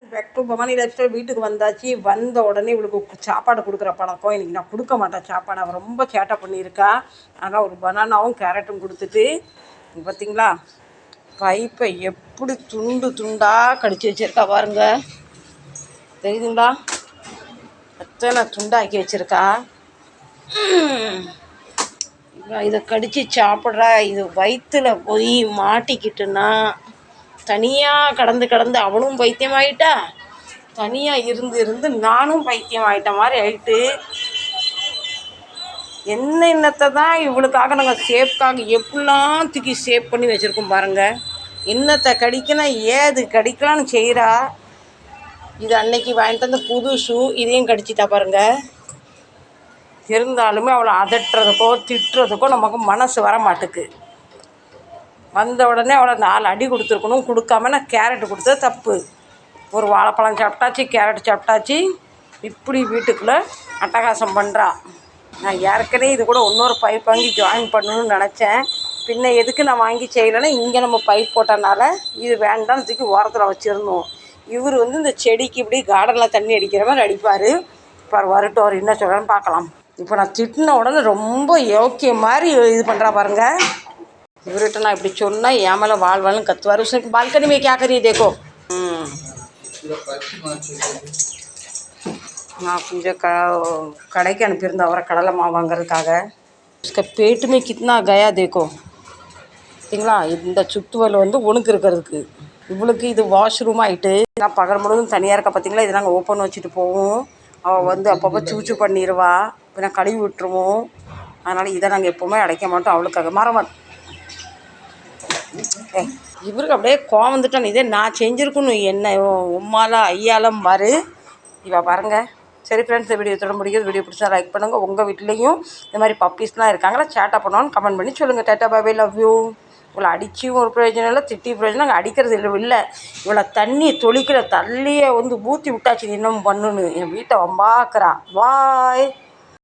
Back to Bhavani lifestyle. வீட்டுக்கு வந்தாச்சு. வந்த உடனே இவளுக்கு சாப்பாடு கொடுக்குற பழக்கம். இன்றைக்கி நான் கொடுக்க மாட்டேன் சாப்பாடு. அவள் ரொம்ப சேட்டை பண்ணியிருக்கா. அதனால் ஒரு பனானாவும் கேரட்டும் கொடுத்துட்டு, பார்த்தீங்களா பைப்பை எப்படி துண்டு துண்டாக கடிச்சு வச்சுருக்கா பாருங்க. தெரியுதுங்களா? எத்தனை துண்டாக்கி வச்சுருக்கா. இதை கடித்து சாப்பிட்றா. இது வயிற்றுல போய் மாட்டிக்கிட்டுன்னா தனியாக கடந்து அவளும் பைத்தியமாயிட்டா. தனியாக இருந்து நானும் பைத்தியம் ஆகிட்ட மாதிரி ஆகிட்டு, என்னத்தை தான் இவளுக்காக நாங்கள் சேஃப்காக எப்படிலாம் தூக்கி சேவ் பண்ணி வச்சுருக்கோம் பாருங்கள். என்னத்தை கடிக்கணும் ஏது கடிக்கலான்னு செய்கிறா. இது அன்னைக்கு வாங்கிட்டு வந்து புது ஷூ, இதையும் கடிச்சிட்டா பாருங்கள். இருந்தாலுமே அவளை அதட்டுறதுக்கோ திட்டுறதுக்கோ நமக்கு மனசு வர மாட்டுக்கு. வந்த உடனே அவளை 4 அடி கொடுத்துருக்கணும். கொடுக்காம நான் கேரட்டு கொடுத்தது தப்பு. ஒரு வாழைப்பழம் சாப்பிட்டாச்சு, கேரட் சாப்பிட்டாச்சு. இப்படி வீட்டுக்குள்ளே அட்டகாசம் பண்ணுறா. நான் ஏற்கனவே இது கூட இன்னொரு பைப் வாங்கி ஜாயின் பண்ணணும்னு நினச்சேன். பின்ன எதுக்கு நான் வாங்கி செய்யலைன்னா, இங்கே நம்ம பைப் போட்டனால இது வேண்டாம்னு தூக்கி ஓரத்தில் வச்சுருந்தோம். இவர் இந்த செடிக்கு இப்படி கார்டனில் தண்ணி அடிக்கிற மாதிரி அடிப்பார். இப்போ வரட்டும், அவர் என்ன சொல்கிறான்னு பார்க்கலாம். இப்போ நான் திட்டின உடனே ரொம்ப யோக்கிய மாதிரி இது பண்ணுறா பாருங்கள். இவர்கிட்ட நான் இப்படி சொன்னால் என் மேலே வாழ்வாள்னு கத்துவார். उसने बालकनी में क्या करिए देखो. நான் கொஞ்சம் கடைக்கு அனுப்பியிருந்தேன் அவரை கடலை மாவு வாங்கிறதுக்காக. उसका पेट में कितना गया देखो. சரிங்களா? இந்த சுத்துவல் ஒணுக்கு இருக்கிறதுக்கு. இவளுக்கு இது வாஷ்ரூம் ஆகிட்டு. நான் பகல் முழுவதும் தனியாக இருக்க பார்த்தீங்களா. இது நாங்கள் ஓப்பன் வச்சுட்டு போவோம். அவள் அப்பப்போ சூச்சு பண்ணிடுவா. பின்ன கழுவி விட்டுருவோம். அதனால் இதை நாங்கள் எப்போவுமே அடைக்க மாட்டோம். அவளுக்காக மரமன் இவருக்கு அப்படியே கோவம் வந்துட்டான். இதே நான் செஞ்சுருக்கணும். என்ன உம்மால ஐயாலம் பாரு இவள் பாருங்கள். சரி ஃப்ரெண்ட்ஸ், வீடியோ தொட முடியாது. வீடியோ பிடிச்சா லைக் பண்ணுங்கள். உங்கள் வீட்லேயும் இந்த மாதிரி பப்பீஸ்லாம் இருக்காங்களா, சேட்டா பண்ணுவான்னு கமெண்ட் பண்ணி சொல்லுங்கள். Tata bye, love you. இவளை அடிச்சும் ஒரு பிரயோஜனம் இல்லை, திட்டி பிரயோஜனம். நாங்கள் அடிக்கிறது இல்லை. இவளை தண்ணி தொளிக்கிற தள்ளியே ஊற்றி விட்டாச்சு. இன்னும் பண்ணணும். என் வீட்டை வம்பாக்குறா. பாய்.